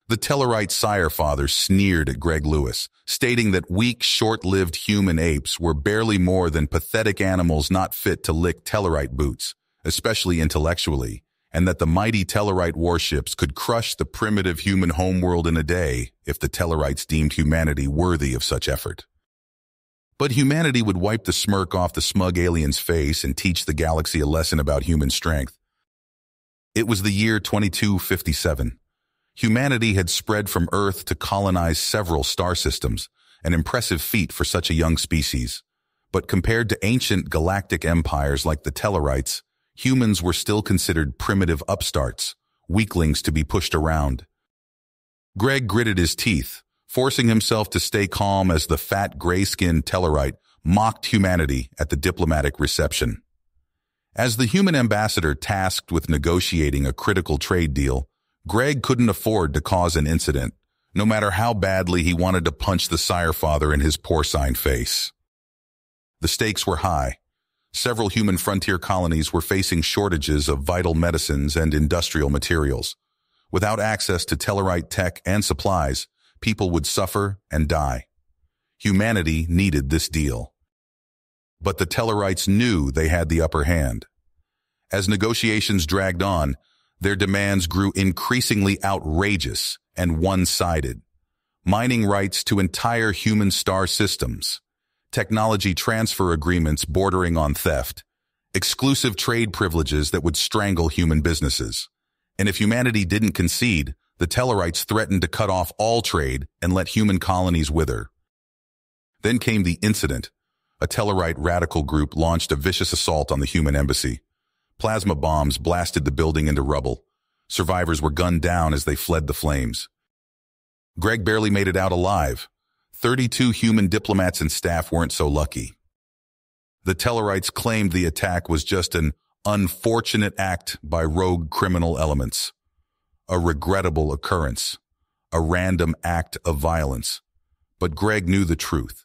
The Tellarite sire father sneered at Greg Lewis, stating that weak, short-lived human apes were barely more than pathetic animals not fit to lick Tellarite boots, especially intellectually, and that the mighty Tellarite warships could crush the primitive human homeworld in a day if the Tellarites deemed humanity worthy of such effort. But humanity would wipe the smirk off the smug alien's face and teach the galaxy a lesson about human strength. It was the year 2257. Humanity had spread from Earth to colonize several star systems, an impressive feat for such a young species. But compared to ancient galactic empires like the Tellarites, humans were still considered primitive upstarts, weaklings to be pushed around. Greg gritted his teeth, forcing himself to stay calm as the fat, gray-skinned Tellarite mocked humanity at the diplomatic reception. As the human ambassador tasked with negotiating a critical trade deal, Greg couldn't afford to cause an incident, no matter how badly he wanted to punch the sire father in his porcine face. The stakes were high. Several human frontier colonies were facing shortages of vital medicines and industrial materials. Without access to Tellarite tech and supplies, people would suffer and die. Humanity needed this deal. But the Tellarites knew they had the upper hand. As negotiations dragged on, their demands grew increasingly outrageous and one-sided. Mining rights to entire human star systems, technology transfer agreements bordering on theft, exclusive trade privileges that would strangle human businesses. And if humanity didn't concede, the Tellarites threatened to cut off all trade and let human colonies wither. Then came the incident. A Tellarite radical group launched a vicious assault on the human embassy. Plasma bombs blasted the building into rubble. Survivors were gunned down as they fled the flames. Greg barely made it out alive. 32 human diplomats and staff weren't so lucky. The Tellarites claimed the attack was just an unfortunate act by rogue criminal elements. A regrettable occurrence. A random act of violence. But Greg knew the truth.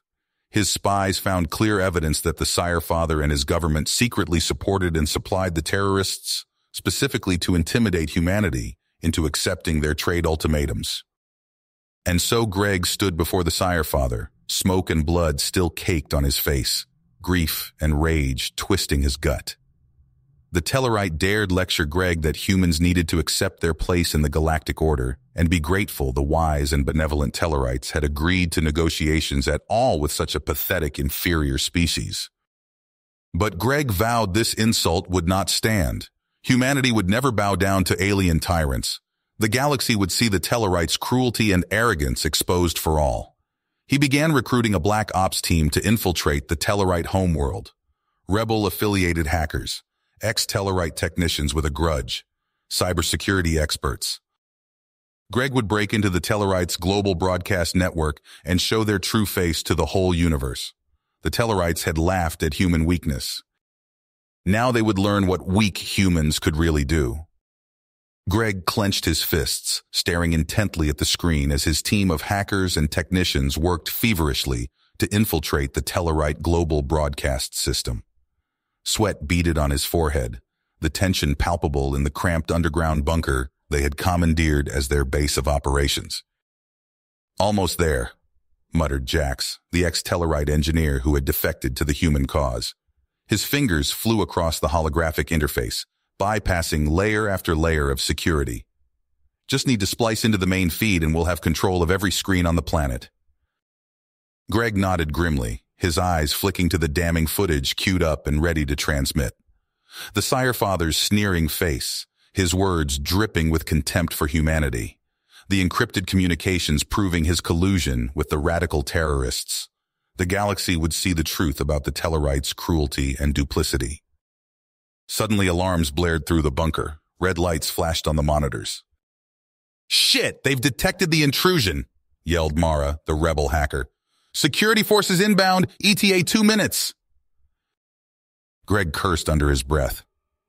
His spies found clear evidence that the sire father and his government secretly supported and supplied the terrorists, specifically to intimidate humanity into accepting their trade ultimatums. And so Greg stood before the sire father, smoke and blood still caked on his face, grief and rage twisting his gut. The Tellarite dared lecture Greg that humans needed to accept their place in the galactic order and be grateful the wise and benevolent Tellarites had agreed to negotiations at all with such a pathetic inferior species. But Greg vowed this insult would not stand. Humanity would never bow down to alien tyrants. The galaxy would see the Tellarites' cruelty and arrogance exposed for all. He began recruiting a black ops team to infiltrate the Tellarite homeworld. Rebel-affiliated hackers, ex-Tellarite technicians with a grudge, cybersecurity experts. Greg would break into the Tellarites' global broadcast network and show their true face to the whole universe. The Tellarites had laughed at human weakness. Now they would learn what weak humans could really do. Greg clenched his fists, staring intently at the screen as his team of hackers and technicians worked feverishly to infiltrate the Tellarite global broadcast system. Sweat beaded on his forehead, the tension palpable in the cramped underground bunker they had commandeered as their base of operations. "Almost there," muttered Jax, the ex-Tellarite engineer who had defected to the human cause. His fingers flew across the holographic interface, bypassing layer after layer of security. "Just need to splice into the main feed and we'll have control of every screen on the planet." Greg nodded grimly, his eyes flicking to the damning footage queued up and ready to transmit. The sire father's sneering face, his words dripping with contempt for humanity, the encrypted communications proving his collusion with the radical terrorists. The galaxy would see the truth about the Tellarites' cruelty and duplicity. Suddenly alarms blared through the bunker. Red lights flashed on the monitors. "Shit, they've detected the intrusion," yelled Mara, the rebel hacker. "Security forces inbound, ETA 2 minutes." Greg cursed under his breath.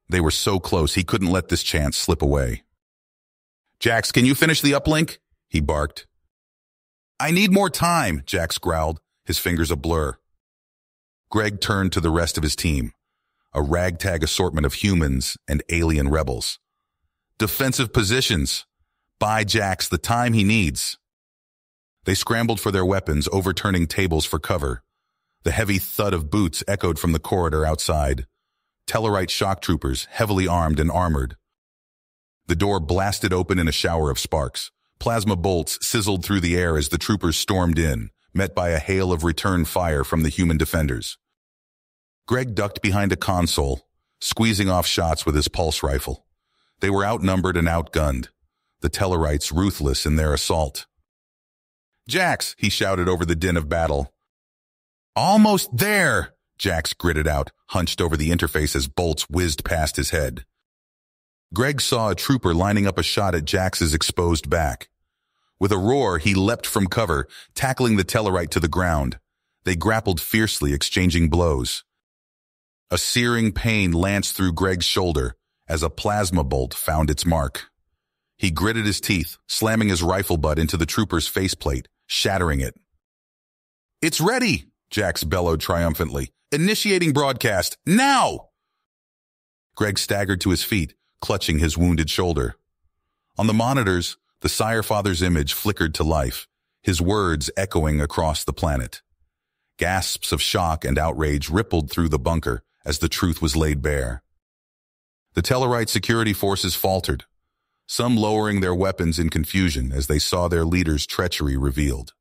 They were so close he couldn't let this chance slip away. "Jax, can you finish the uplink?" he barked. "I need more time," Jax growled, his fingers a blur. Greg turned to the rest of his team, a ragtag assortment of humans and alien rebels. "Defensive positions. Buy Jax the time he needs. They scrambled for their weapons, overturning tables for cover. The heavy thud of boots echoed from the corridor outside. Tellarite shock troopers, heavily armed and armored. The door blasted open in a shower of sparks. Plasma bolts sizzled through the air as the troopers stormed in, met by a hail of return fire from the human defenders. Greg ducked behind a console, squeezing off shots with his pulse rifle. They were outnumbered and outgunned, the Tellarites ruthless in their assault. "Jax!" he shouted over the din of battle. "Almost there!" Jax gritted out, hunched over the interface as bolts whizzed past his head. Greg saw a trooper lining up a shot at Jax's exposed back. With a roar, he leapt from cover, tackling the Tellarite to the ground. They grappled fiercely, exchanging blows. A searing pain lanced through Greg's shoulder as a plasma bolt found its mark. He gritted his teeth, slamming his rifle butt into the trooper's faceplate, shattering it. "It's ready!" Jax bellowed triumphantly. "Initiating broadcast, now!" Greg staggered to his feet, clutching his wounded shoulder. On the monitors, the Sire Father's image flickered to life, his words echoing across the planet. Gasps of shock and outrage rippled through the bunker as the truth was laid bare. The Tellarite security forces faltered, some lowering their weapons in confusion as they saw their leader's treachery revealed.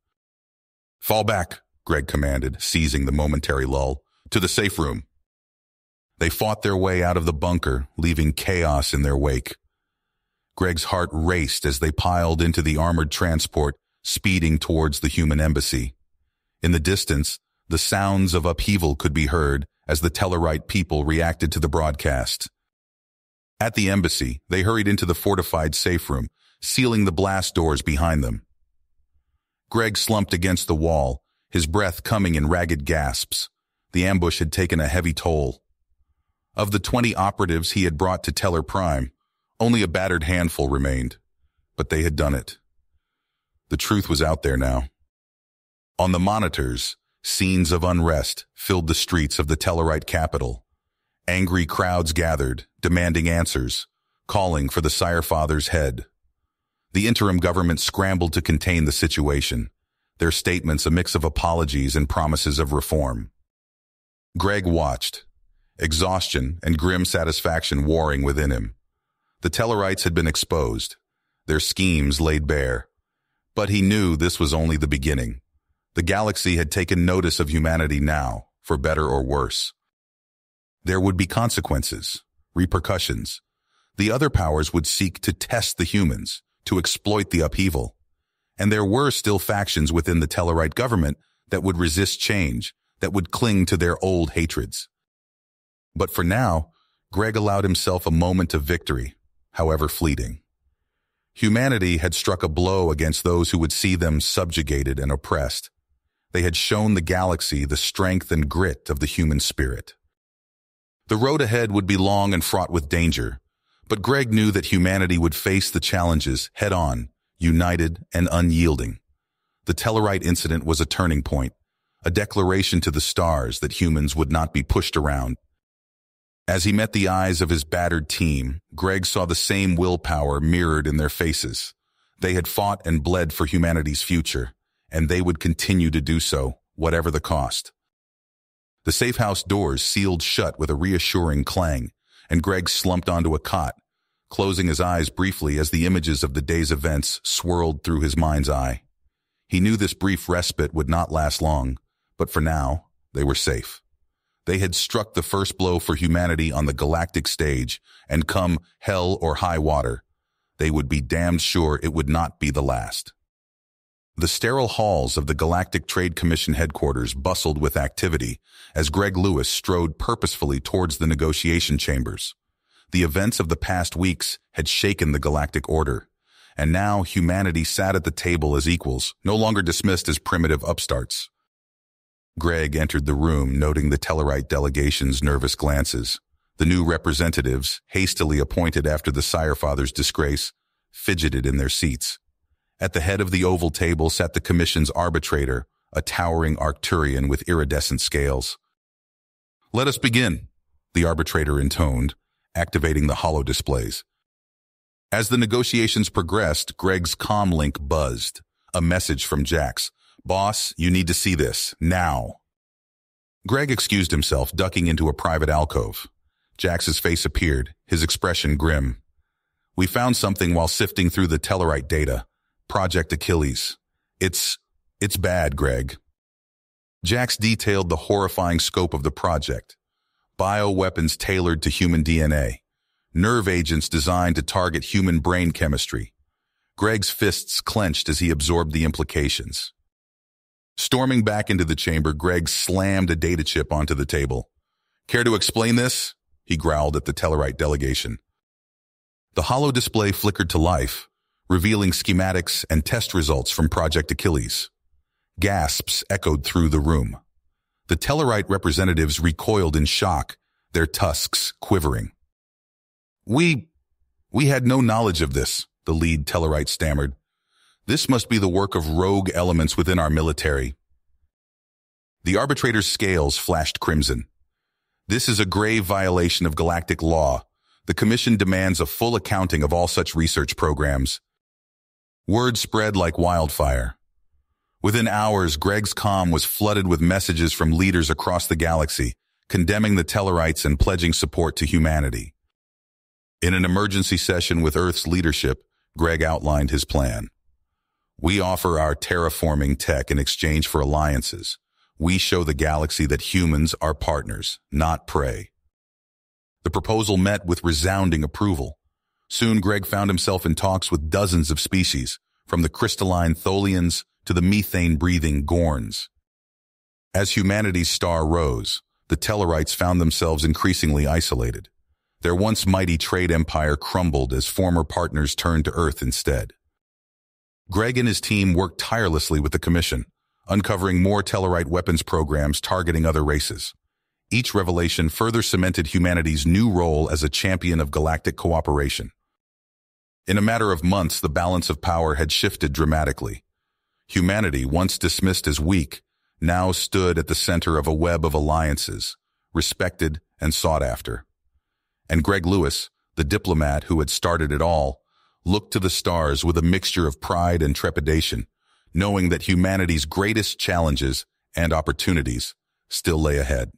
"Fall back," Greg commanded, seizing the momentary lull. "To the safe room." They fought their way out of the bunker, leaving chaos in their wake. Greg's heart raced as they piled into the armored transport, speeding towards the human embassy. In the distance, the sounds of upheaval could be heard as the Tellarite people reacted to the broadcast. At the embassy, they hurried into the fortified safe room, sealing the blast doors behind them. Greg slumped against the wall, his breath coming in ragged gasps. The ambush had taken a heavy toll. Of the 20 operatives he had brought to Tellar Prime, only a battered handful remained, but they had done it. The truth was out there now. On the monitors, scenes of unrest filled the streets of the Tellarite capital. Angry crowds gathered, demanding answers, calling for the Sire Father's head. The interim government scrambled to contain the situation, their statements a mix of apologies and promises of reform. Greg watched, exhaustion and grim satisfaction warring within him. The Tellarites had been exposed, their schemes laid bare. But he knew this was only the beginning. The galaxy had taken notice of humanity now, for better or worse. There would be consequences, repercussions. The other powers would seek to test the humans, to exploit the upheaval. And there were still factions within the Tellarite government that would resist change, that would cling to their old hatreds. But for now, Greg allowed himself a moment of victory, however fleeting. Humanity had struck a blow against those who would see them subjugated and oppressed. They had shown the galaxy the strength and grit of the human spirit. The road ahead would be long and fraught with danger, but Greg knew that humanity would face the challenges head-on, united and unyielding. The Tellarite incident was a turning point, a declaration to the stars that humans would not be pushed around. As he met the eyes of his battered team, Greg saw the same willpower mirrored in their faces. They had fought and bled for humanity's future, and they would continue to do so, whatever the cost. The safe house doors sealed shut with a reassuring clang, and Greg slumped onto a cot, closing his eyes briefly as the images of the day's events swirled through his mind's eye. He knew this brief respite would not last long, but for now, they were safe. They had struck the first blow for humanity on the galactic stage, and come hell or high water, they would be damned sure it would not be the last. The sterile halls of the Galactic Trade Commission headquarters bustled with activity as Greg Lewis strode purposefully towards the negotiation chambers. The events of the past weeks had shaken the galactic order, and now humanity sat at the table as equals, no longer dismissed as primitive upstarts. Greg entered the room, noting the Tellarite delegation's nervous glances. The new representatives, hastily appointed after the Sire Father's disgrace, fidgeted in their seats. At the head of the oval table sat the Commission's arbitrator, a towering Arcturian with iridescent scales. "Let us begin," the arbitrator intoned, activating the holo displays. As the negotiations progressed, Greg's comm link buzzed. A message from Jax. "Boss, you need to see this, now." Greg excused himself, ducking into a private alcove. Jax's face appeared, his expression grim. "We found something while sifting through the Tellarite data. Project Achilles. It's bad, Greg." Jax detailed the horrifying scope of the project. Bioweapons tailored to human DNA. Nerve agents designed to target human brain chemistry. Greg's fists clenched as he absorbed the implications. Storming back into the chamber, Greg slammed a data chip onto the table. "Care to explain this?" he growled at the Tellarite delegation. The hollow display flickered to life, revealing schematics and test results from Project Achilles. Gasps echoed through the room. The Tellarite representatives recoiled in shock, their tusks quivering. We had no knowledge of this," the lead Tellarite stammered. "This must be the work of rogue elements within our military." The arbitrator's scales flashed crimson. "This is a grave violation of galactic law. The Commission demands a full accounting of all such research programs." Word spread like wildfire. Within hours, Greg's comm was flooded with messages from leaders across the galaxy, condemning the Tellarites and pledging support to humanity. In an emergency session with Earth's leadership, Greg outlined his plan. "We offer our terraforming tech in exchange for alliances. We show the galaxy that humans are partners, not prey." The proposal met with resounding approval. Soon Greg found himself in talks with dozens of species, from the crystalline Tholians to the methane-breathing Gorns. As humanity's star rose, the Tellarites found themselves increasingly isolated. Their once mighty trade empire crumbled as former partners turned to Earth instead. Greg and his team worked tirelessly with the Commission, uncovering more Tellarite weapons programs targeting other races. Each revelation further cemented humanity's new role as a champion of galactic cooperation. In a matter of months, the balance of power had shifted dramatically. Humanity, once dismissed as weak, now stood at the center of a web of alliances, respected and sought after. And Greg Lewis, the diplomat who had started it all, looked to the stars with a mixture of pride and trepidation, knowing that humanity's greatest challenges and opportunities still lay ahead.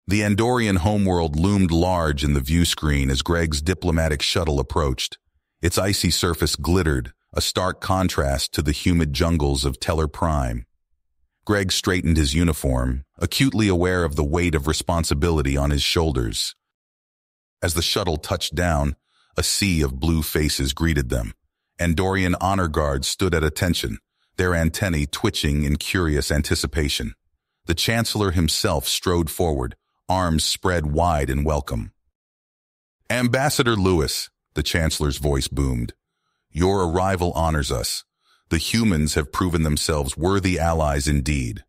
The Andorian homeworld loomed large in the view screen as Greg's diplomatic shuttle approached. Its icy surface glittered, a stark contrast to the humid jungles of Tellar Prime. Greg straightened his uniform, acutely aware of the weight of responsibility on his shoulders. As the shuttle touched down, a sea of blue faces greeted them. Andorian honor guards stood at attention, their antennae twitching in curious anticipation. The Chancellor himself strode forward, arms spread wide in welcome. "Ambassador Lewis," the Chancellor's voice boomed, "your arrival honors us. The humans have proven themselves worthy allies indeed."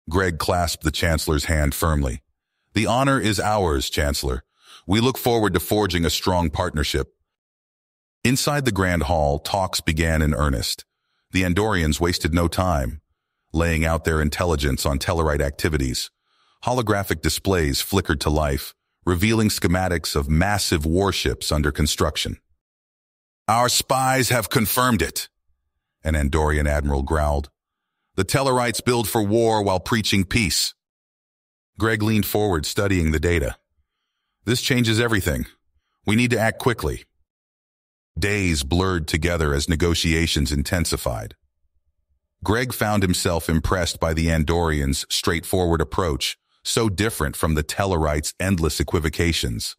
Greg clasped the Chancellor's hand firmly. "The honor is ours, Chancellor. We look forward to forging a strong partnership." Inside the Grand Hall, talks began in earnest. The Andorians wasted no time, laying out their intelligence on Tellarite activities. Holographic displays flickered to life, revealing schematics of massive warships under construction. "Our spies have confirmed it," an Andorian admiral growled. "The Tellarites build for war while preaching peace." Greg leaned forward, studying the data. "This changes everything. We need to act quickly." Days blurred together as negotiations intensified. Greg found himself impressed by the Andorians' straightforward approach, so different from the Tellarites' endless equivocations.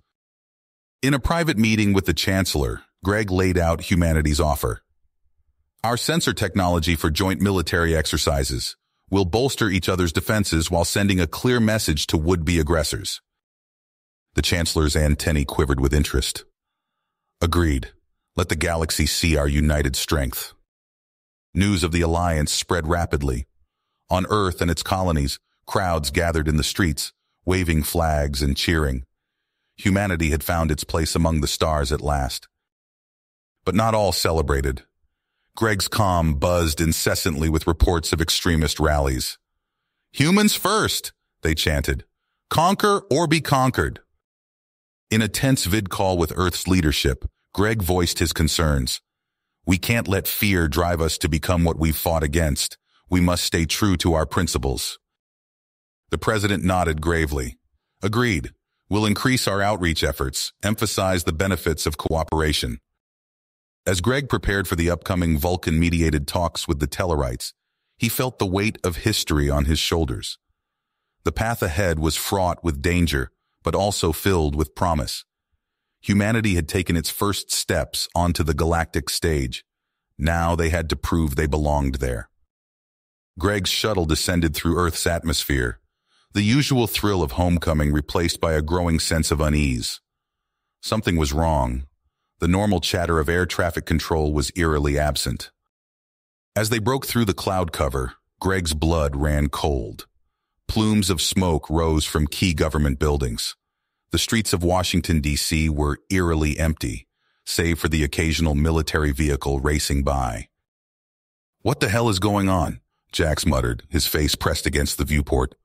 In a private meeting with the Chancellor, Greg laid out humanity's offer. "Our sensor technology for joint military exercises will bolster each other's defenses while sending a clear message to would-be aggressors." The Chancellor's antennae quivered with interest. "Agreed. Let the galaxy see our united strength." News of the alliance spread rapidly. On Earth and its colonies, crowds gathered in the streets, waving flags and cheering. Humanity had found its place among the stars at last. But not all celebrated. Greg's comm buzzed incessantly with reports of extremist rallies. "Humans first," they chanted. "Conquer or be conquered." In a tense vid call with Earth's leadership, Greg voiced his concerns. We can't let fear drive us to become what we've fought against. We must stay true to our principles. The president nodded gravely. Agreed. We'll increase our outreach efforts, emphasize the benefits of cooperation. As Greg prepared for the upcoming Vulcan-mediated talks with the Tellarites, he felt the weight of history on his shoulders. The path ahead was fraught with danger, but also filled with promise. Humanity had taken its first steps onto the galactic stage. Now they had to prove they belonged there. Greg's shuttle descended through Earth's atmosphere, the usual thrill of homecoming replaced by a growing sense of unease. Something was wrong. The normal chatter of air traffic control was eerily absent. As they broke through the cloud cover, Greg's blood ran cold. Plumes of smoke rose from key government buildings. The streets of Washington, D.C. were eerily empty, save for the occasional military vehicle racing by. "What the hell is going on?" Jax muttered, his face pressed against the viewport.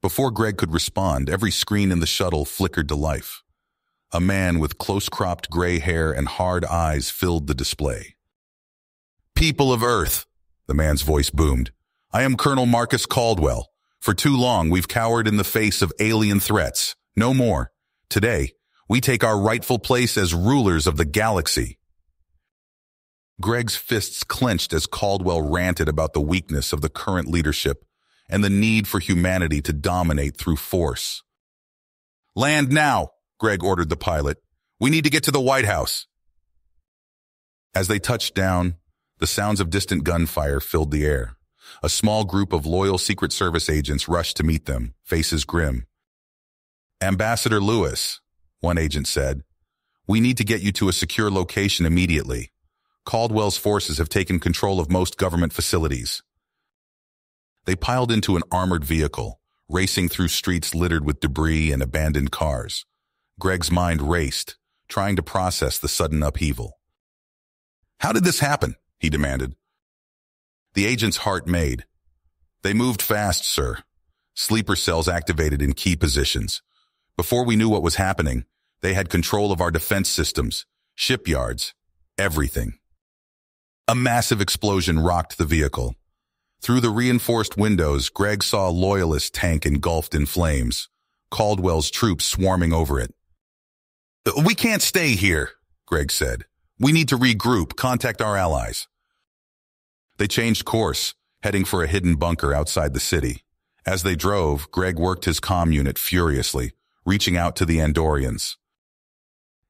Before Greg could respond, every screen in the shuttle flickered to life. A man with close-cropped gray hair and hard eyes filled the display. "People of Earth," the man's voice boomed, "I am Colonel Marcus Caldwell. For too long, we've cowered in the face of alien threats. No more. Today, we take our rightful place as rulers of the galaxy." Greg's fists clenched as Caldwell ranted about the weakness of the current leadership and the need for humanity to dominate through force. "Land now," Greg ordered the pilot. "We need to get to the White House." As they touched down, the sounds of distant gunfire filled the air. A small group of loyal Secret Service agents rushed to meet them, faces grim. "Ambassador Lewis," one agent said, "we need to get you to a secure location immediately. Caldwell's forces have taken control of most government facilities." They piled into an armored vehicle, racing through streets littered with debris and abandoned cars. Greg's mind raced, trying to process the sudden upheaval. "How did this happen?" he demanded. The agent's heart made. "They moved fast, sir. Sleeper cells activated in key positions. Before we knew what was happening, they had control of our defense systems, shipyards, everything." A massive explosion rocked the vehicle. Through the reinforced windows, Greg saw a loyalist tank engulfed in flames, Caldwell's troops swarming over it. "We can't stay here," Greg said. "We need to regroup, contact our allies." They changed course, heading for a hidden bunker outside the city. As they drove, Greg worked his comm unit furiously, reaching out to the Andorians.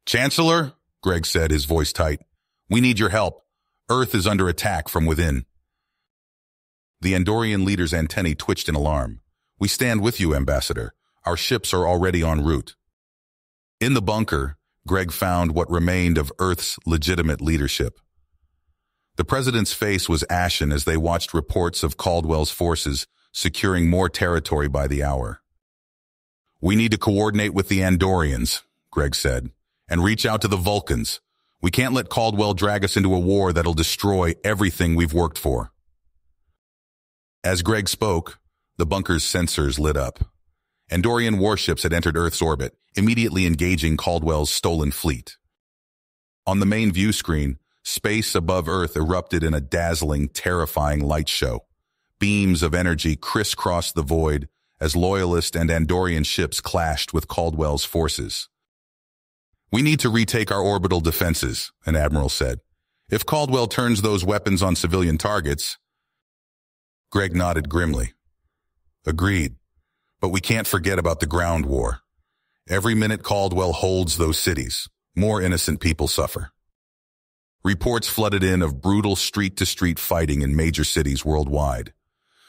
"Chancellor," Greg said, his voice tight, "we need your help. Earth is under attack from within." The Andorian leader's antennae twitched in alarm. "We stand with you, Ambassador. Our ships are already en route." In the bunker, Greg found what remained of Earth's legitimate leadership. The president's face was ashen as they watched reports of Caldwell's forces securing more territory by the hour. "We need to coordinate with the Andorians," Greg said, "and reach out to the Vulcans. We can't let Caldwell drag us into a war that'll destroy everything we've worked for." As Greg spoke, the bunker's sensors lit up. Andorian warships had entered Earth's orbit, immediately engaging Caldwell's stolen fleet. On the main view screen, space above Earth erupted in a dazzling, terrifying light show. Beams of energy crisscrossed the void as Loyalist and Andorian ships clashed with Caldwell's forces. "We need to retake our orbital defenses," an admiral said. "If Caldwell turns those weapons on civilian targets..." Greg nodded grimly. "Agreed. But we can't forget about the ground war. Every minute Caldwell holds those cities, more innocent people suffer." Reports flooded in of brutal street-to-street fighting in major cities worldwide.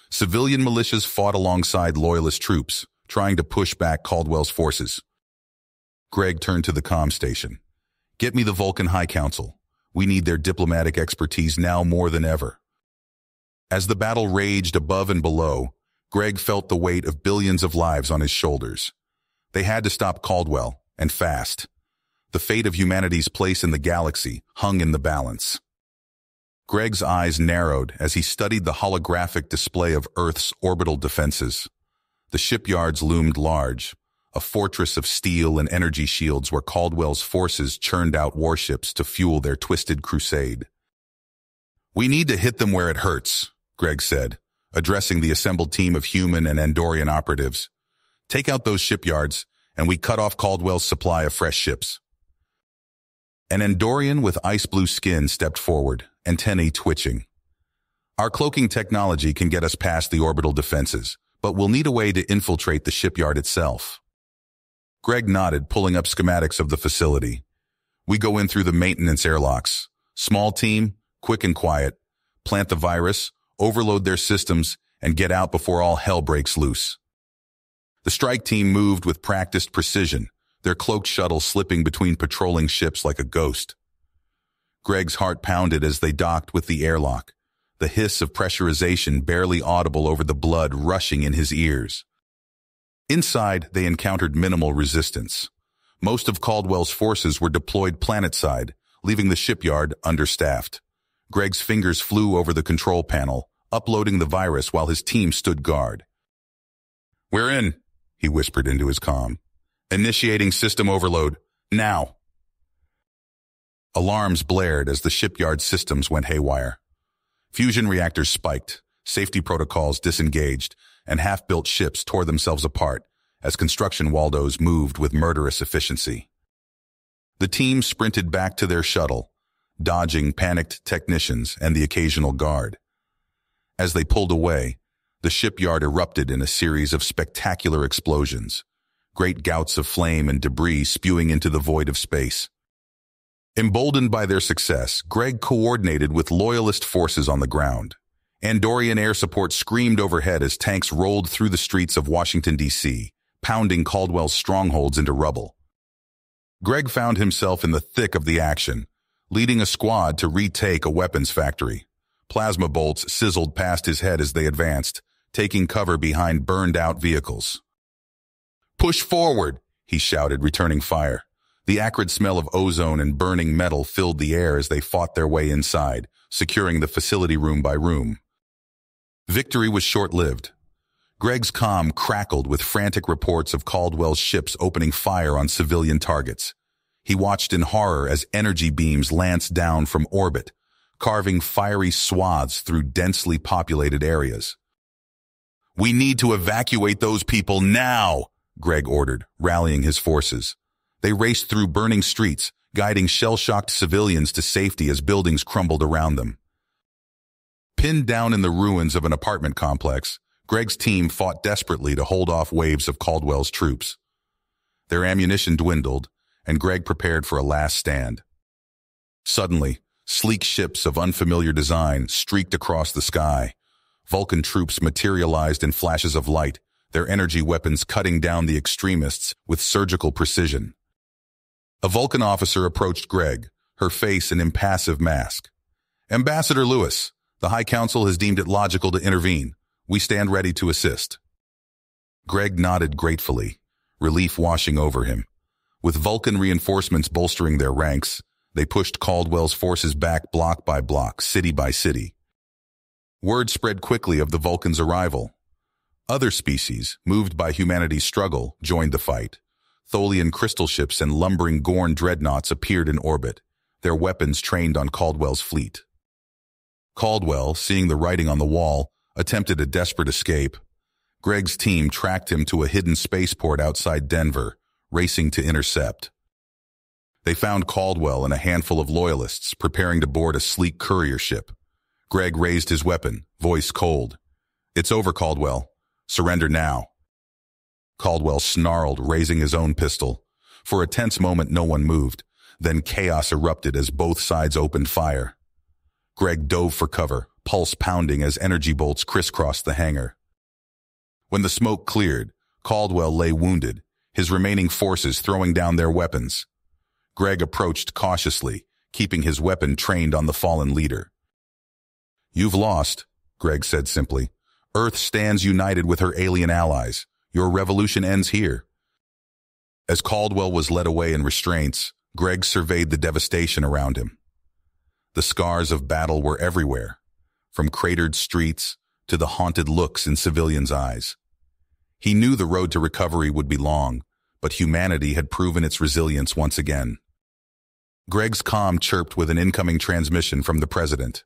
Civilian militias fought alongside Loyalist troops, trying to push back Caldwell's forces. Greg turned to the comm station. "Get me the Vulcan High Council. We need their diplomatic expertise now more than ever." As the battle raged above and below, Greg felt the weight of billions of lives on his shoulders. They had to stop Caldwell, and fast. The fate of humanity's place in the galaxy hung in the balance. Greg's eyes narrowed as he studied the holographic display of Earth's orbital defenses. The shipyards loomed large, a fortress of steel and energy shields where Caldwell's forces churned out warships to fuel their twisted crusade. "We need to hit them where it hurts," Greg said, addressing the assembled team of human and Andorian operatives. "Take out those shipyards, and we cut off Caldwell's supply of fresh ships." An Andorian with ice-blue skin stepped forward, antennae twitching. "Our cloaking technology can get us past the orbital defenses, but we'll need a way to infiltrate the shipyard itself." Greg nodded, pulling up schematics of the facility. "We go in through the maintenance airlocks. Small team, quick and quiet. Plant the virus, overload their systems, and get out before all hell breaks loose." The strike team moved with practiced precision, their cloaked shuttle slipping between patrolling ships like a ghost. Greg's heart pounded as they docked with the airlock, the hiss of pressurization barely audible over the blood rushing in his ears. Inside, they encountered minimal resistance. Most of Caldwell's forces were deployed planetside, leaving the shipyard understaffed. Greg's fingers flew over the control panel, uploading the virus while his team stood guard. "We're in," he whispered into his comm. "Initiating system overload, now." Alarms blared as the shipyard systems went haywire. Fusion reactors spiked, safety protocols disengaged, and half-built ships tore themselves apart as construction waldos moved with murderous efficiency. The team sprinted back to their shuttle, dodging panicked technicians and the occasional guard. As they pulled away, the shipyard erupted in a series of spectacular explosions, great gouts of flame and debris spewing into the void of space. Emboldened by their success, Greg coordinated with loyalist forces on the ground. Andorian air support screamed overhead as tanks rolled through the streets of Washington, D.C., pounding Caldwell's strongholds into rubble. Greg found himself in the thick of the action, leading a squad to retake a weapons factory. Plasma bolts sizzled past his head as they advanced, taking cover behind burned-out vehicles. "Push forward," he shouted, returning fire. The acrid smell of ozone and burning metal filled the air as they fought their way inside, securing the facility room by room. Victory was short-lived. Greg's comm crackled with frantic reports of Caldwell's ships opening fire on civilian targets. He watched in horror as energy beams lanced down from orbit, carving fiery swaths through densely populated areas. "We need to evacuate those people now," Greg ordered, rallying his forces. They raced through burning streets, guiding shell-shocked civilians to safety as buildings crumbled around them. Pinned down in the ruins of an apartment complex, Greg's team fought desperately to hold off waves of Caldwell's troops. Their ammunition dwindled, and Greg prepared for a last stand. Suddenly, sleek ships of unfamiliar design streaked across the sky. Vulcan troops materialized in flashes of light, their energy weapons cutting down the extremists with surgical precision. A Vulcan officer approached Greg, her face an impassive mask. "Ambassador Lewis, the High Council has deemed it logical to intervene. We stand ready to assist." Greg nodded gratefully, relief washing over him. With Vulcan reinforcements bolstering their ranks, they pushed Caldwell's forces back block by block, city by city. Word spread quickly of the Vulcans' arrival. Other species, moved by humanity's struggle, joined the fight. Tholian crystal ships and lumbering Gorn dreadnoughts appeared in orbit, their weapons trained on Caldwell's fleet. Caldwell, seeing the writing on the wall, attempted a desperate escape. Greg's team tracked him to a hidden spaceport outside Denver, racing to intercept. They found Caldwell and a handful of loyalists preparing to board a sleek courier ship. Greg raised his weapon, voice cold. "It's over, Caldwell. Surrender now." Caldwell snarled, raising his own pistol. For a tense moment, no one moved. Then chaos erupted as both sides opened fire. Greg dove for cover, pulse pounding as energy bolts crisscrossed the hangar. When the smoke cleared, Caldwell lay wounded, his remaining forces throwing down their weapons. Greg approached cautiously, keeping his weapon trained on the fallen leader. "You've lost," Greg said simply. "Earth stands united with her alien allies. Your revolution ends here." As Caldwell was led away in restraints, Greg surveyed the devastation around him. The scars of battle were everywhere, from cratered streets to the haunted looks in civilians' eyes. He knew the road to recovery would be long, but humanity had proven its resilience once again. Greg's comm chirped with an incoming transmission from the president.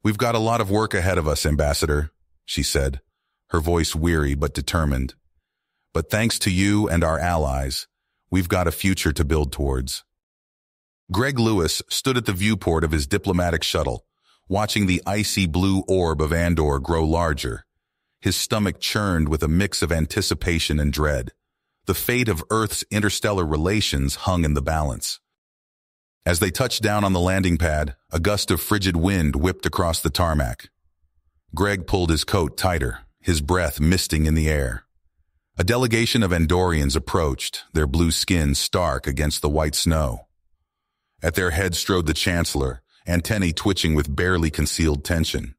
"We've got a lot of work ahead of us, Ambassador," she said, her voice weary but determined. "But thanks to you and our allies, we've got a future to build towards." Greg Lewis stood at the viewport of his diplomatic shuttle, watching the icy blue orb of Andor grow larger. His stomach churned with a mix of anticipation and dread. The fate of Earth's interstellar relations hung in the balance. As they touched down on the landing pad, a gust of frigid wind whipped across the tarmac. Greg pulled his coat tighter, his breath misting in the air. A delegation of Andorians approached, their blue skin stark against the white snow. At their head strode the Chancellor, antennae twitching with barely concealed tension.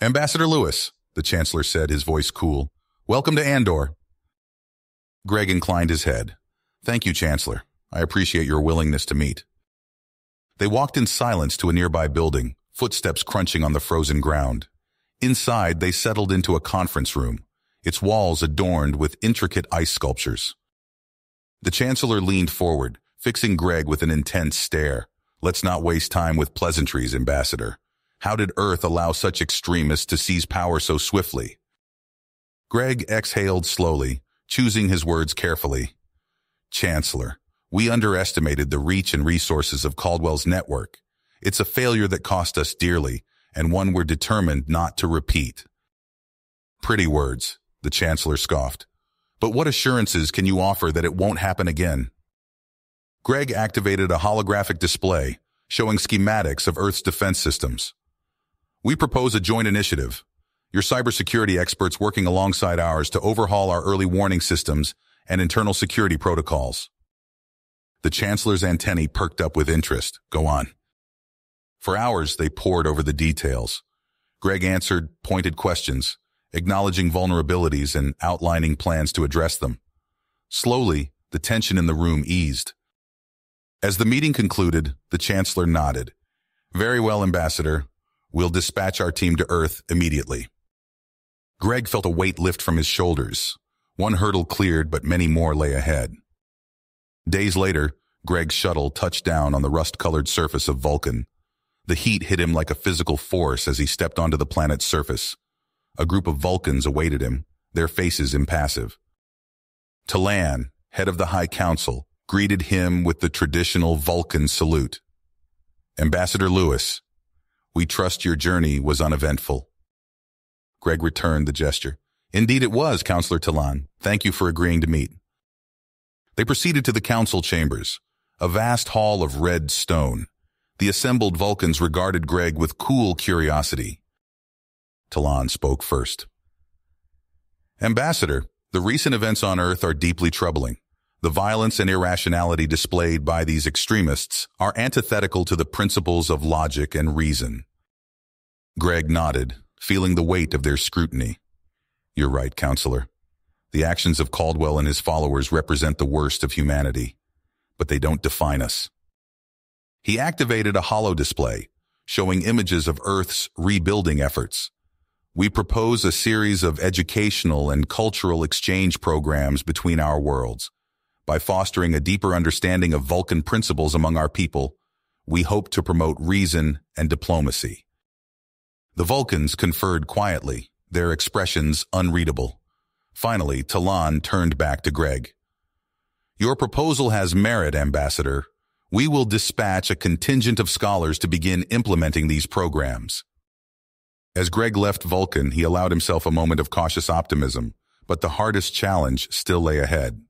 "Ambassador Lewis," the Chancellor said, his voice cool, "welcome to Andor." Greg inclined his head. "Thank you, Chancellor. I appreciate your willingness to meet." They walked in silence to a nearby building, footsteps crunching on the frozen ground. Inside, they settled into a conference room, its walls adorned with intricate ice sculptures. The Chancellor leaned forward, fixing Greg with an intense stare. "Let's not waste time with pleasantries, Ambassador. How did Earth allow such extremists to seize power so swiftly?" Greg exhaled slowly, choosing his words carefully. "Chancellor, we underestimated the reach and resources of Caldwell's network. It's a failure that cost us dearly, and one we're determined not to repeat." "Pretty words," the Chancellor scoffed. "But what assurances can you offer that it won't happen again?" Greg activated a holographic display, showing schematics of Earth's defense systems. "We propose a joint initiative. Your cybersecurity experts working alongside ours to overhaul our early warning systems and internal security protocols." The Chancellor's antennae perked up with interest. "Go on." For hours, they pored over the details. Greg answered pointed questions, acknowledging vulnerabilities and outlining plans to address them. Slowly, the tension in the room eased. As the meeting concluded, the Chancellor nodded. "Very well, Ambassador. We'll dispatch our team to Earth immediately." Greg felt a weight lift from his shoulders. One hurdle cleared, but many more lay ahead. Days later, Greg's shuttle touched down on the rust-colored surface of Vulcan. The heat hit him like a physical force as he stepped onto the planet's surface. A group of Vulcans awaited him, their faces impassive. Talan, head of the High Council, greeted him with the traditional Vulcan salute. "Ambassador Lewis, we trust your journey was uneventful." Greg returned the gesture. "Indeed it was, Counselor Talan. Thank you for agreeing to meet." They proceeded to the council chambers, a vast hall of red stone. The assembled Vulcans regarded Greg with cool curiosity. Talan spoke first. "Ambassador, the recent events on Earth are deeply troubling. The violence and irrationality displayed by these extremists are antithetical to the principles of logic and reason." Greg nodded, feeling the weight of their scrutiny. "You're right, Counselor. The actions of Caldwell and his followers represent the worst of humanity, but they don't define us." He activated a holo display, showing images of Earth's rebuilding efforts. "We propose a series of educational and cultural exchange programs between our worlds. By fostering a deeper understanding of Vulcan principles among our people, we hope to promote reason and diplomacy." The Vulcans conferred quietly, their expressions unreadable. Finally, Talan turned back to Greg. "Your proposal has merit, Ambassador. We will dispatch a contingent of scholars to begin implementing these programs." As Greg left Vulcan, he allowed himself a moment of cautious optimism, but the hardest challenge still lay ahead.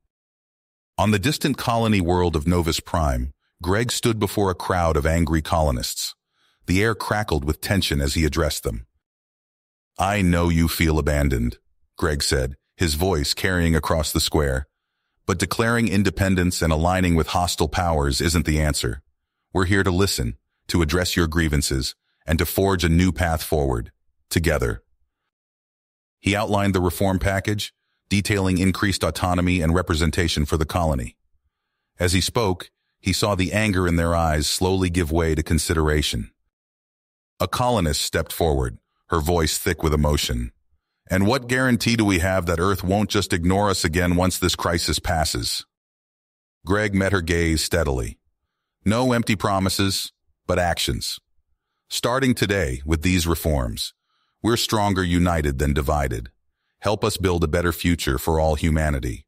On the distant colony world of Novus Prime, Greg stood before a crowd of angry colonists. The air crackled with tension as he addressed them. "I know you feel abandoned," Greg said, his voice carrying across the square. "But declaring independence and aligning with hostile powers isn't the answer. We're here to listen, to address your grievances, and to forge a new path forward, together." He outlined the reform package, detailing increased autonomy and representation for the colony. As he spoke, he saw the anger in their eyes slowly give way to consideration. A colonist stepped forward, her voice thick with emotion. And what guarantee do we have that Earth won't just ignore us again once this crisis passes? Greg met her gaze steadily. No empty promises, but actions. Starting today with these reforms, we're stronger united than divided. Help us build a better future for all humanity.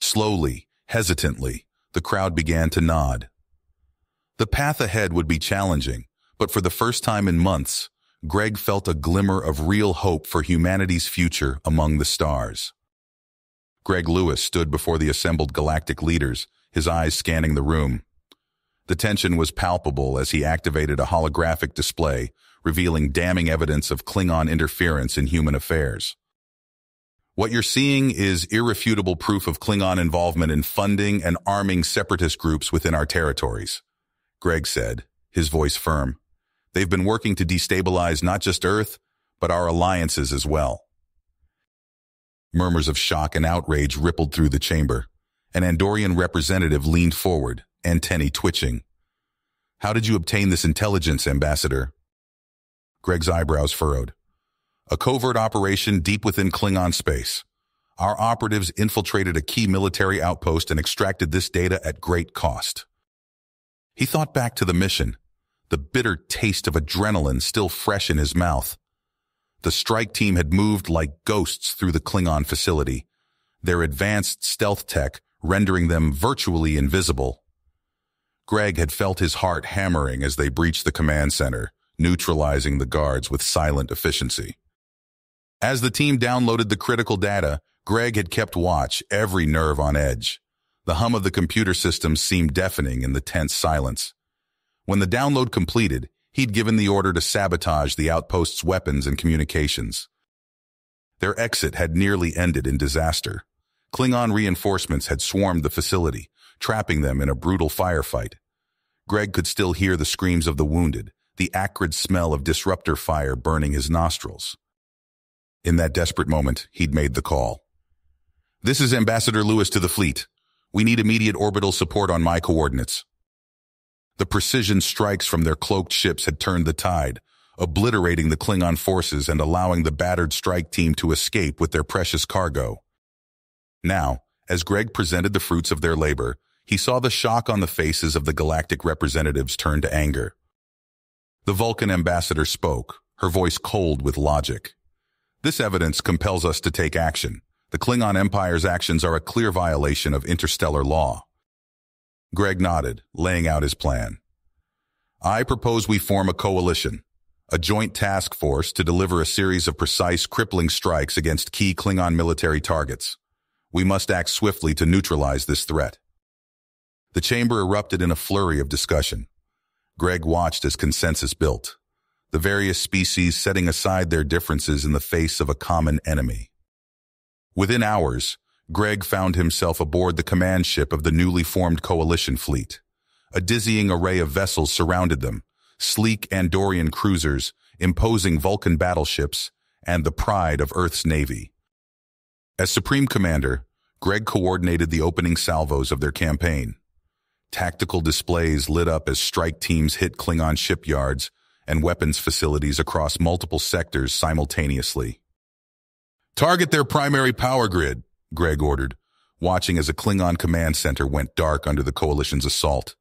Slowly, hesitantly, the crowd began to nod. The path ahead would be challenging, but for the first time in months, Greg felt a glimmer of real hope for humanity's future among the stars. Greg Lewis stood before the assembled galactic leaders, his eyes scanning the room. The tension was palpable as he activated a holographic display, revealing damning evidence of Klingon interference in human affairs. What you're seeing is irrefutable proof of Klingon involvement in funding and arming separatist groups within our territories, Greg said, his voice firm. They've been working to destabilize not just Earth, but our alliances as well. Murmurs of shock and outrage rippled through the chamber. An Andorian representative leaned forward, antennae twitching. How did you obtain this intelligence, Ambassador? Greg's eyebrows furrowed. A covert operation deep within Klingon space. Our operatives infiltrated a key military outpost and extracted this data at great cost. He thought back to the mission, the bitter taste of adrenaline still fresh in his mouth. The strike team had moved like ghosts through the Klingon facility, their advanced stealth tech rendering them virtually invisible. Greg had felt his heart hammering as they breached the command center, neutralizing the guards with silent efficiency. As the team downloaded the critical data, Greg had kept watch, every nerve on edge. The hum of the computer system seemed deafening in the tense silence. When the download completed, he'd given the order to sabotage the outpost's weapons and communications. Their exit had nearly ended in disaster. Klingon reinforcements had swarmed the facility, trapping them in a brutal firefight. Greg could still hear the screams of the wounded, the acrid smell of disruptor fire burning his nostrils. In that desperate moment, he'd made the call. This is Ambassador Lewis to the fleet. We need immediate orbital support on my coordinates. The precision strikes from their cloaked ships had turned the tide, obliterating the Klingon forces and allowing the battered strike team to escape with their precious cargo. Now, as Greg presented the fruits of their labor, he saw the shock on the faces of the galactic representatives turn to anger. The Vulcan ambassador spoke, her voice cold with logic. This evidence compels us to take action. The Klingon Empire's actions are a clear violation of interstellar law. Greg nodded, laying out his plan. I propose we form a coalition, a joint task force to deliver a series of precise, crippling strikes against key Klingon military targets. We must act swiftly to neutralize this threat. The chamber erupted in a flurry of discussion. Greg watched as consensus built, the various species setting aside their differences in the face of a common enemy. Within hours, Greg found himself aboard the command ship of the newly formed coalition fleet. A dizzying array of vessels surrounded them, sleek Andorian cruisers, imposing Vulcan battleships, and the pride of Earth's navy. As Supreme Commander, Greg coordinated the opening salvos of their campaign. Tactical displays lit up as strike teams hit Klingon shipyards and weapons facilities across multiple sectors simultaneously. Target their primary power grid, Greg ordered, watching as a Klingon command center went dark under the coalition's assault.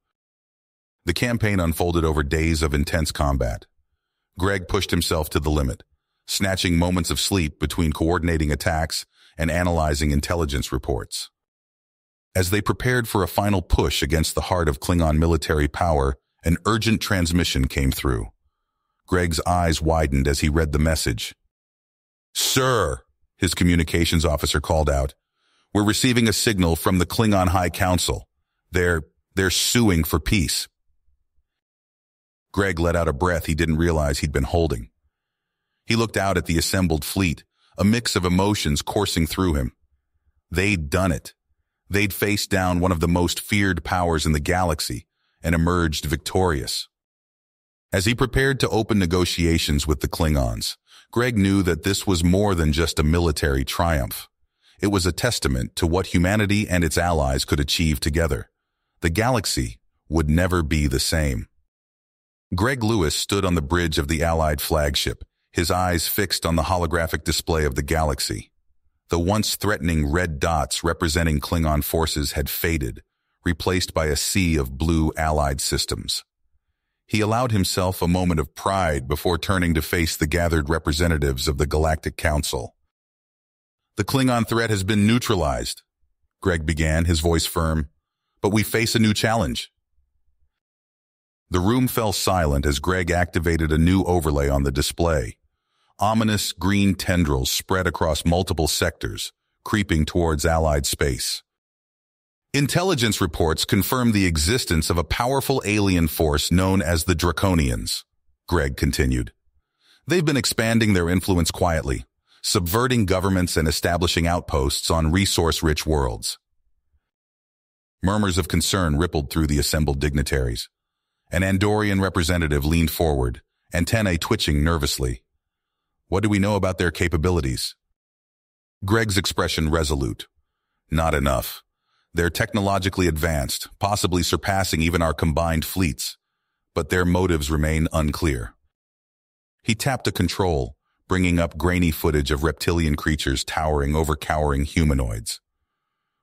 The campaign unfolded over days of intense combat. Greg pushed himself to the limit, snatching moments of sleep between coordinating attacks and analyzing intelligence reports. As they prepared for a final push against the heart of Klingon military power, an urgent transmission came through. Greg's eyes widened as he read the message. Sir, his communications officer called out, we're receiving a signal from the Klingon High Council. They're suing for peace. Greg let out a breath he didn't realize he'd been holding. He looked out at the assembled fleet, a mix of emotions coursing through him. They'd done it. They'd faced down one of the most feared powers in the galaxy and emerged victorious. As he prepared to open negotiations with the Klingons, Greg knew that this was more than just a military triumph. It was a testament to what humanity and its allies could achieve together. The galaxy would never be the same. Greg Lewis stood on the bridge of the Allied flagship, his eyes fixed on the holographic display of the galaxy. The once threatening red dots representing Klingon forces had faded, replaced by a sea of blue Allied systems. He allowed himself a moment of pride before turning to face the gathered representatives of the Galactic Council. "The Klingon threat has been neutralized," Greg began, his voice firm, "but we face a new challenge." The room fell silent as Greg activated a new overlay on the display. Ominous green tendrils spread across multiple sectors, creeping towards Allied space. Intelligence reports confirm the existence of a powerful alien force known as the Draconians, Greg continued. They've been expanding their influence quietly, subverting governments and establishing outposts on resource-rich worlds. Murmurs of concern rippled through the assembled dignitaries. An Andorian representative leaned forward, antennae twitching nervously. "What do we know about their capabilities?" Greg's expression resolute. "Not enough. They're technologically advanced, possibly surpassing even our combined fleets, but their motives remain unclear." He tapped a control, bringing up grainy footage of reptilian creatures towering over cowering humanoids.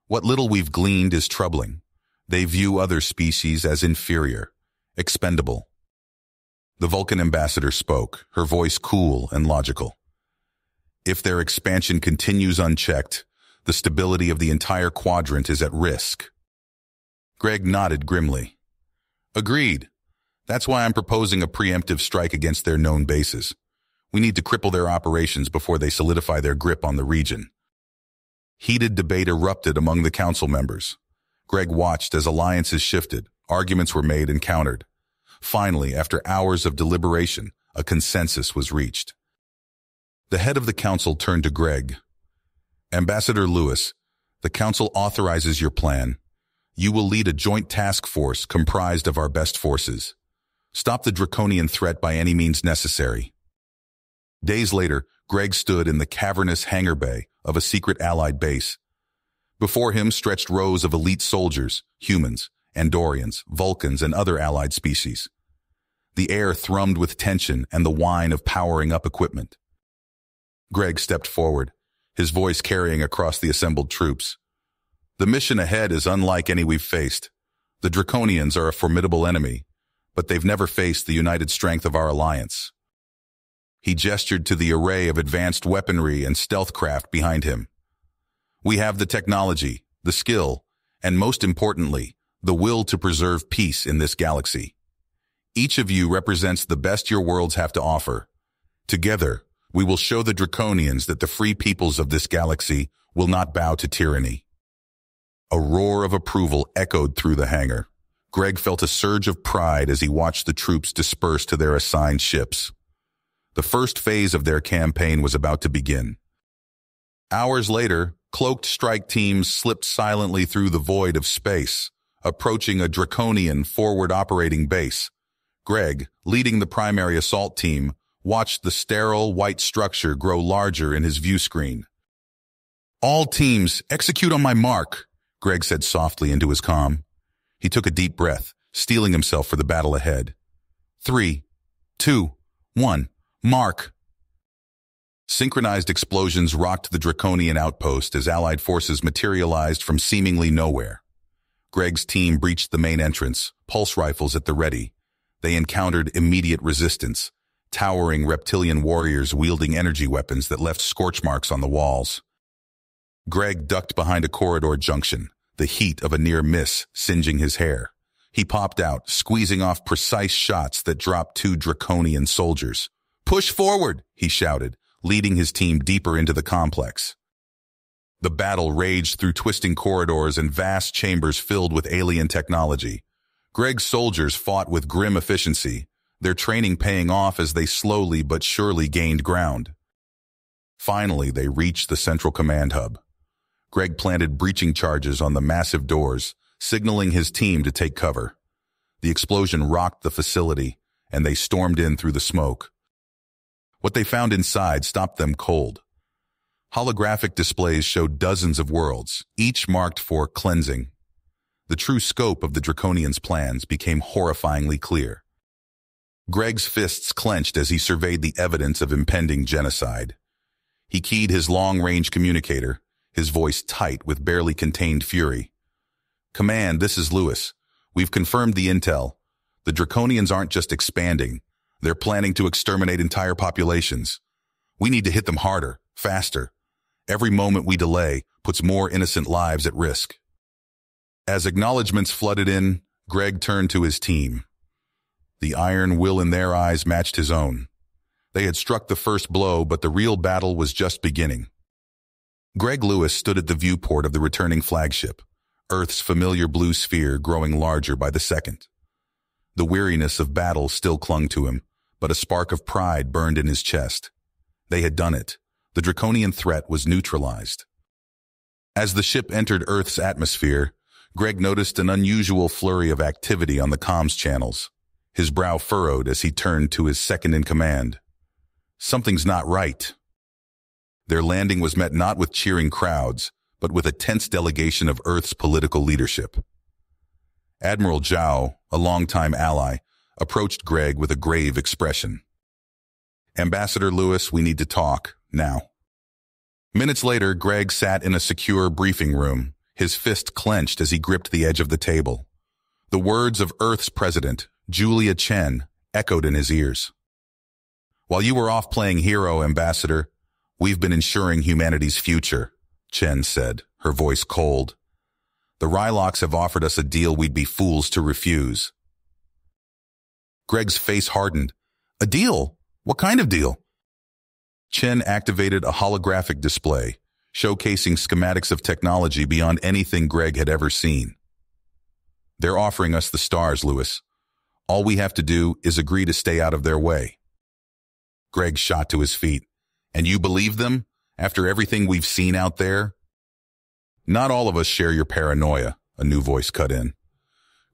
"What little we've gleaned is troubling. They view other species as inferior, expendable." The Vulcan ambassador spoke, her voice cool and logical. "If their expansion continues unchecked, the stability of the entire quadrant is at risk." Greg nodded grimly. "Agreed. That's why I'm proposing a preemptive strike against their known bases. We need to cripple their operations before they solidify their grip on the region." Heated debate erupted among the council members. Greg watched as alliances shifted, arguments were made and countered. Finally, after hours of deliberation, a consensus was reached. The head of the council turned to Greg. "Ambassador Lewis, the council authorizes your plan. You will lead a joint task force comprised of our best forces. Stop the draconian threat by any means necessary." Days later, Greg stood in the cavernous hangar bay of a secret Allied base. Before him stretched rows of elite soldiers, humans, Andorians, Vulcans, and other Allied species. The air thrummed with tension and the whine of powering up equipment. Greg stepped forward, his voice carrying across the assembled troops. "The mission ahead is unlike any we've faced. The Draconians are a formidable enemy, but they've never faced the united strength of our alliance." He gestured to the array of advanced weaponry and stealth craft behind him. "We have the technology, the skill, and most importantly, the will to preserve peace in this galaxy. Each of you represents the best your worlds have to offer. Together, we will show the Draconians that the free peoples of this galaxy will not bow to tyranny." A roar of approval echoed through the hangar. Greg felt a surge of pride as he watched the troops disperse to their assigned ships. The first phase of their campaign was about to begin. Hours later, cloaked strike teams slipped silently through the void of space, approaching a Draconian forward operating base. Greg, leading the primary assault team, watched the sterile white structure grow larger in his view screen. "All teams, execute on my mark," Greg said softly into his comm. He took a deep breath, steeling himself for the battle ahead. 3, 2, 1, mark. Synchronized explosions rocked the Draconian outpost as Allied forces materialized from seemingly nowhere. Greg's team breached the main entrance, pulse rifles at the ready. They encountered immediate resistance, towering reptilian warriors wielding energy weapons that left scorch marks on the walls. Greg ducked behind a corridor junction, the heat of a near miss singeing his hair. He popped out, squeezing off precise shots that dropped 2 Draconian soldiers. "Push forward," he shouted, leading his team deeper into the complex. The battle raged through twisting corridors and vast chambers filled with alien technology. Greg's soldiers fought with grim efficiency, their training paying off as they slowly but surely gained ground. Finally, they reached the central command hub. Greg planted breaching charges on the massive doors, signaling his team to take cover. The explosion rocked the facility, and they stormed in through the smoke. What they found inside stopped them cold. Holographic displays showed dozens of worlds, each marked for cleansing. The true scope of the Draconians' plans became horrifyingly clear. Greg's fists clenched as he surveyed the evidence of impending genocide. He keyed his long-range communicator, his voice tight with barely contained fury. "Command, this is Lewis. We've confirmed the intel. The Draconians aren't just expanding. They're planning to exterminate entire populations. We need to hit them harder, faster. Every moment we delay puts more innocent lives at risk." As acknowledgments flooded in, Greg turned to his team. The iron will in their eyes matched his own. They had struck the first blow, but the real battle was just beginning. Greg Lewis stood at the viewport of the returning flagship, Earth's familiar blue sphere growing larger by the second. The weariness of battle still clung to him, but a spark of pride burned in his chest. They had done it. The draconian threat was neutralized. As the ship entered Earth's atmosphere, Greg noticed an unusual flurry of activity on the comms channels. His brow furrowed as he turned to his second-in-command. Something's not right. Their landing was met not with cheering crowds, but with a tense delegation of Earth's political leadership. Admiral Zhao, a longtime ally, approached Greg with a grave expression. "Ambassador Lewis, we need to talk, now." Minutes later, Greg sat in a secure briefing room, his fist clenched as he gripped the edge of the table. The words of Earth's president, Julia Chen, echoed in his ears. "While you were off playing hero, Ambassador, we've been ensuring humanity's future," Chen said, her voice cold. "The Rylocks have offered us a deal we'd be fools to refuse." Greg's face hardened. "A deal? What kind of deal?" Chen activated a holographic display, showcasing schematics of technology beyond anything Greg had ever seen. "They're offering us the stars, Lewis. All we have to do is agree to stay out of their way." Greg shot to his feet. "And you believe them, after everything we've seen out there?" "Not all of us share your paranoia," a new voice cut in.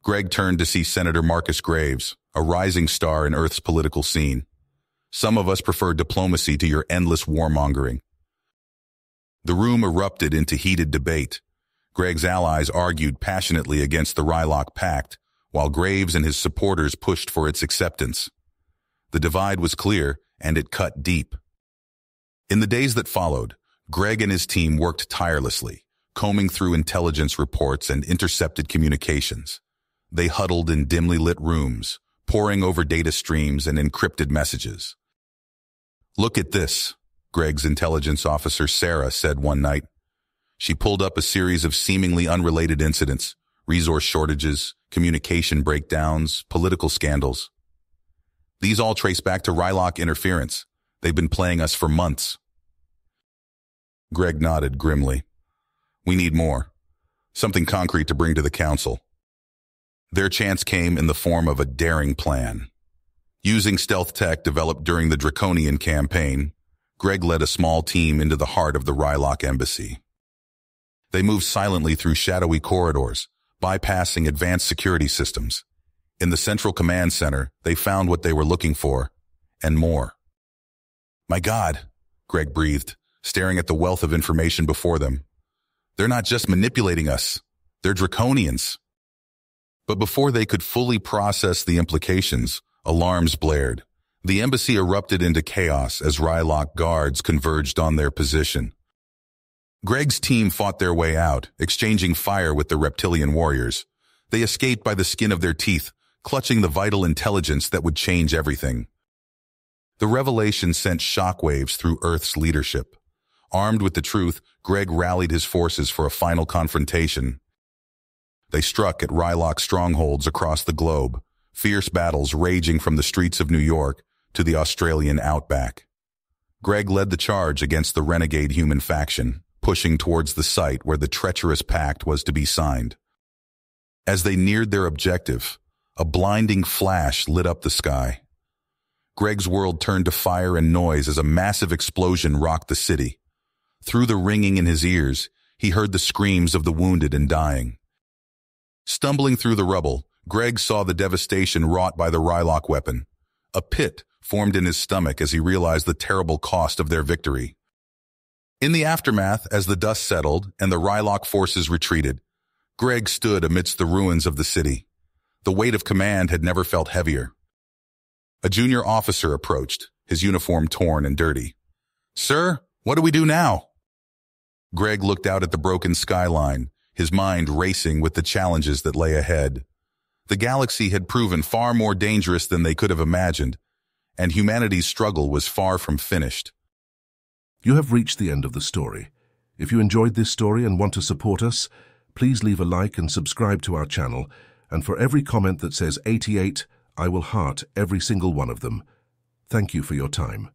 Greg turned to see Senator Marcus Graves, a rising star in Earth's political scene. "Some of us prefer diplomacy to your endless warmongering." The room erupted into heated debate. Greg's allies argued passionately against the Rylock Pact, while Graves and his supporters pushed for its acceptance. The divide was clear, and it cut deep. In the days that followed, Greg and his team worked tirelessly, combing through intelligence reports and intercepted communications. They huddled in dimly lit rooms, poring over data streams and encrypted messages. "Look at this," Greg's intelligence officer Sarah said one night. She pulled up a series of seemingly unrelated incidents, resource shortages, communication breakdowns, political scandals. "These all trace back to Rylock interference. They've been playing us for months." Greg nodded grimly. "We need more. Something concrete to bring to the council." Their chance came in the form of a daring plan. Using stealth tech developed during the Draconian campaign, Greg led a small team into the heart of the Rylock embassy. They moved silently through shadowy corridors, bypassing advanced security systems. In the central command center, they found what they were looking for, and more. "My God," Greg breathed, staring at the wealth of information before them. "They're not just manipulating us, they're Draconians." But before they could fully process the implications, alarms blared. The embassy erupted into chaos as Rylock guards converged on their position. Greg's team fought their way out, exchanging fire with the reptilian warriors. They escaped by the skin of their teeth, clutching the vital intelligence that would change everything. The revelation sent shockwaves through Earth's leadership. Armed with the truth, Greg rallied his forces for a final confrontation. They struck at Rylock strongholds across the globe, fierce battles raging from the streets of New York to the Australian outback. Greg led the charge against the renegade human faction, pushing towards the site where the treacherous pact was to be signed. As they neared their objective, a blinding flash lit up the sky. Greg's world turned to fire and noise as a massive explosion rocked the city. Through the ringing in his ears, he heard the screams of the wounded and dying. Stumbling through the rubble, Greg saw the devastation wrought by the Rylock weapon. A pit formed in his stomach as he realized the terrible cost of their victory. In the aftermath, as the dust settled and the Rylock forces retreated, Greg stood amidst the ruins of the city. The weight of command had never felt heavier. A junior officer approached, his uniform torn and dirty. "Sir, what do we do now?" Greg looked out at the broken skyline, his mind racing with the challenges that lay ahead. The galaxy had proven far more dangerous than they could have imagined, and humanity's struggle was far from finished. You have reached the end of the story. If you enjoyed this story and want to support us, please leave a like and subscribe to our channel, and for every comment that says 88, I will heart every single one of them. Thank you for your time.